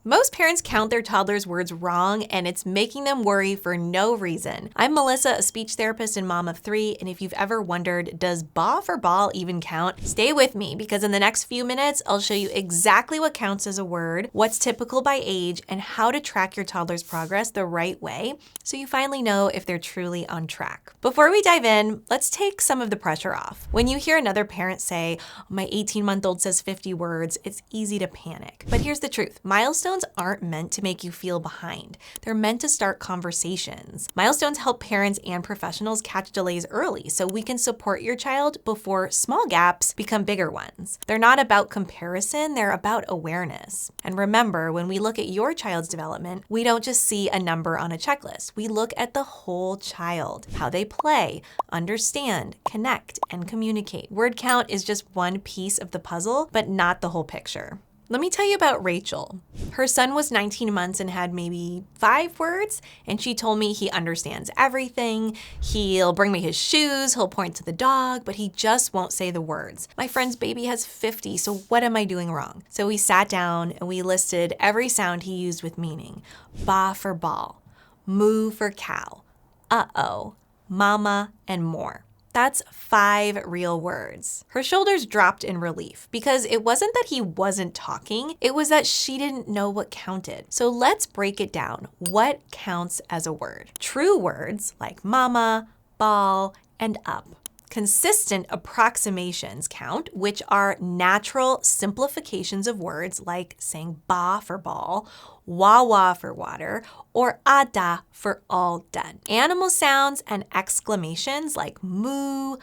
Most parents count their toddlers' words wrong, and it's making them worry for no reason. I'm Melissa, a speech therapist and mom of 3, and if you've ever wondered, does ba for ball even count? Stay with me, because in the next few minutes, I'll show you exactly what counts as a word, what's typical by age, and how to track your toddler's progress the right way so you finally know if they're truly on track. Before we dive in, let's take some of the pressure off. When you hear another parent say, my 18-month-old says 50 words, it's easy to panic. But here's the truth. Milestones aren't meant to make you feel behind. They're meant to start conversations. Milestones help parents and professionals catch delays early so we can support your child before small gaps become bigger ones. They're not about comparison, they're about awareness. And remember, when we look at your child's development, we don't just see a number on a checklist. We look at the whole child, how they play, understand, connect, and communicate. Word count is just one piece of the puzzle, but not the whole picture. Let me tell you about Rachel. Her son was 19 months and had maybe 5 words, and she told me he understands everything. He'll bring me his shoes, he'll point to the dog, but he just won't say the words. My friend's baby has 50, so what am I doing wrong? So we sat down and we listed every sound he used with meaning. Ba for ball, moo for cow, uh-oh, mama, and more. That's 5 real words. Her shoulders dropped in relief because it wasn't that he wasn't talking, it was that she didn't know what counted. So let's break it down. What counts as a word? True words like mama, ball, and up. Consistent approximations count, which are natural simplifications of words like saying ba for ball, wah-wah for water, or ada for all done. Animal sounds and exclamations like moo,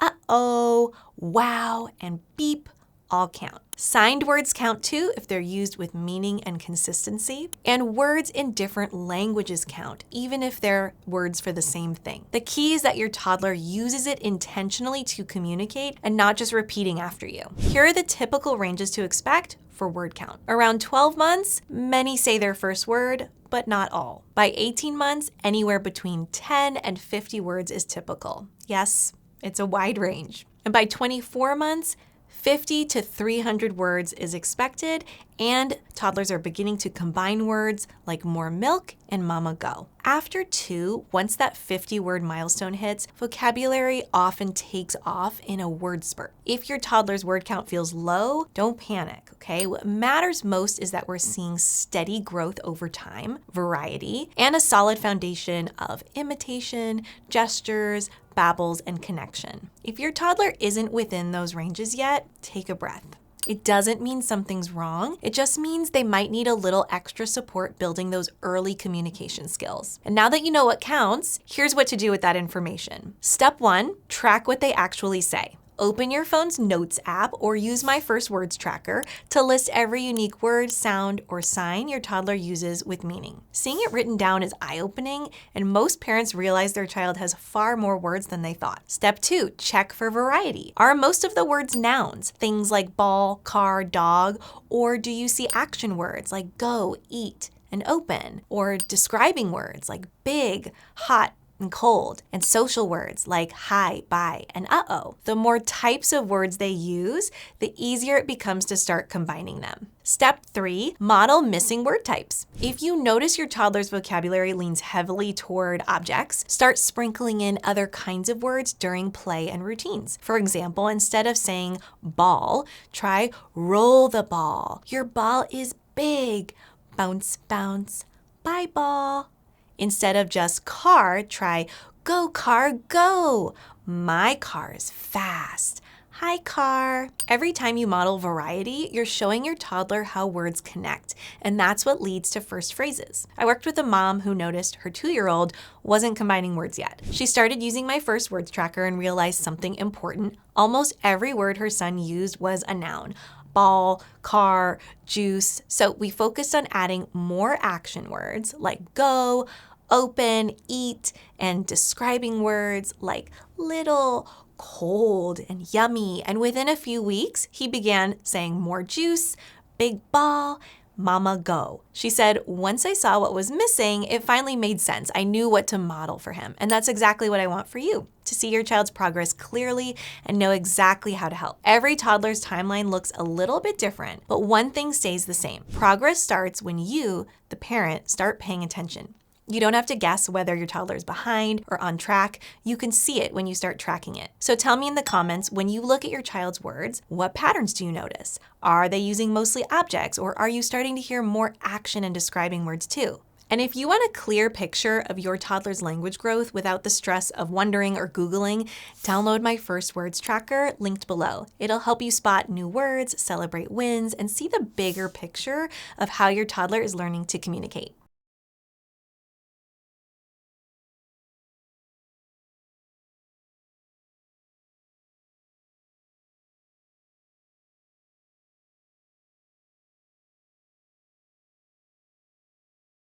uh-oh, wow, and beep all count. Signed words count too if they're used with meaning and consistency. And words in different languages count, even if they're words for the same thing. The key is that your toddler uses it intentionally to communicate and not just repeating after you. Here are the typical ranges to expect for word count. Around 12 months, many say their first word, but not all. By 18 months, anywhere between 10 and 50 words is typical. Yes, it's a wide range. And by 24 months, 50 to 300 words is expected, and toddlers are beginning to combine words like more milk and mama go. After 2, once that 50-word milestone hits, vocabulary often takes off in a word spurt. If your toddler's word count feels low, don't panic, okay? What matters most is that we're seeing steady growth over time, variety, and a solid foundation of imitation, gestures, babbles, and connection. If your toddler isn't within those ranges yet, take a breath. It doesn't mean something's wrong. It just means they might need a little extra support building those early communication skills. And now that you know what counts, here's what to do with that information. Step 1, track what they actually say. Open your phone's Notes app or use My First Words tracker to list every unique word, sound, or sign your toddler uses with meaning. Seeing it written down is eye-opening, and most parents realize their child has far more words than they thought. Step 2, check for variety. Are most of the words nouns, things like ball, car, dog, or do you see action words like go, eat, and open, or describing words like big, hot, and cold, and social words like hi, bye, and uh-oh. The more types of words they use, the easier it becomes to start combining them. Step 3, model missing word types. If you notice your toddler's vocabulary leans heavily toward objects, start sprinkling in other kinds of words during play and routines. For example, instead of saying ball, try roll the ball. Your ball is big. Bounce, bounce. Bye, ball. Instead of just car, try go car go. My car is fast. Hi car. Every time you model variety, you're showing your toddler how words connect, and that's what leads to first phrases. I worked with a mom who noticed her 2-year-old wasn't combining words yet. She started using My First Words tracker and realized something important. Almost every word her son used was a noun. Ball, car, juice. So we focused on adding more action words like go, open, eat, and describing words like little, cold, and yummy. And within a few weeks, he began saying more juice, big ball, Mama, go. She said, once I saw what was missing, it finally made sense. I knew what to model for him. And that's exactly what I want for you, to see your child's progress clearly and know exactly how to help. Every toddler's timeline looks a little bit different, but one thing stays the same. Progress starts when you, the parent, start paying attention. You don't have to guess whether your toddler is behind or on track. You can see it when you start tracking it. So tell me in the comments, when you look at your child's words, what patterns do you notice? Are they using mostly objects, or are you starting to hear more action in describing words too? And if you want a clear picture of your toddler's language growth without the stress of wondering or Googling, download my First Words Tracker linked below. It'll help you spot new words, celebrate wins, and see the bigger picture of how your toddler is learning to communicate.